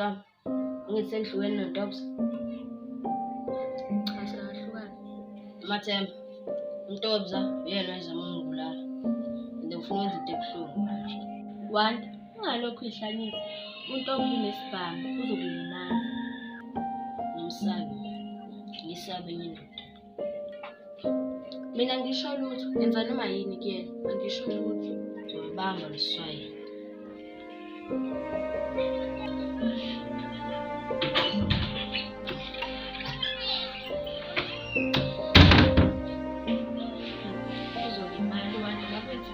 wami, ngisenhlukweni noNtobs. Asahlukana. Mathemba, uNtobs uyena wezama ukungibulala. Ngifuna ukwenza into ebuhlungu manje. Wanda, ungalokhu ihlanisa. uNtobs unesibhamu, uzokulimaza. Ngisabe enye indoda. Mina ngisho lutho, ngenza noma yini kuyena, angisho lutho. Ngibamba ngiswaye. Uzolimala Wanda bakwethu.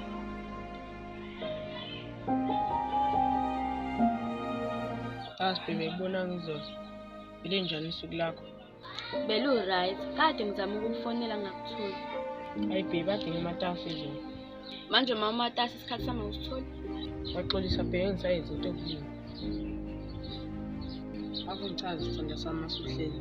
Baby, ngibona ngizoza. Ile njani isuku lakho? Belu-right, kade ngizama ukukufonela ngakutholi. Hayi baby, adinga amatasi ezweni. Manje uma umatasa isikhathi sami usitholi. Waxolisa bheke ngisayenza into okuningi. Ave ngichaze isithanda sami masuhleli.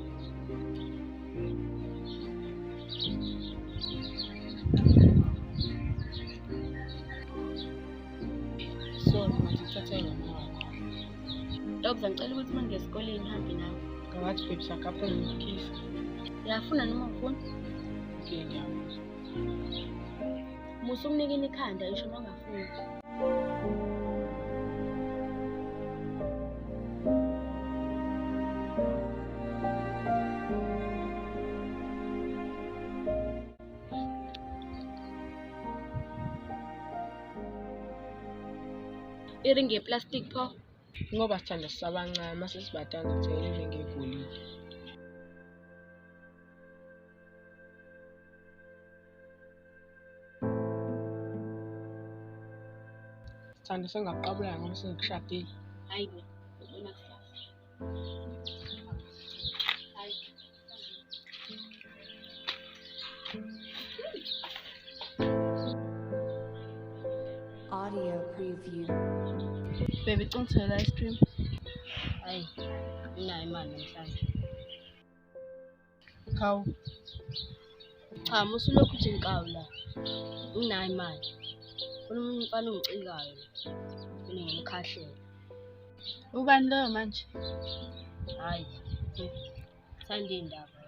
So, ngithathe ngamawakho. Ntombs, ngicela ukuthi uma ngiya esikoleni ngihambe nawe. Ngathi baby sakapho ngikhiza. Uyafuna noma ufuna? Okay, ngiyabuzwa. Musa ukunikini ikhanda isho uma ungafuni. Iringi yeplastic pho. Ngoba sithanda sisabancane mase sibadanza kuthela iringi egolide. Sithanda sengaqabulanga ngoba sengikushadile. Hayi ke, ubona kusasa. Hayi. Audio preview. Baby, ngicela ice cream. Hayi, nginayo imali namhlanje. Khawu, Cha, musa ulokhu uthi nkawu la. Nginayo imali. Kunomunye umfana ongicikayo. Ngimkhahlela. Ubani loyo manje? Hayi. Sande indaba.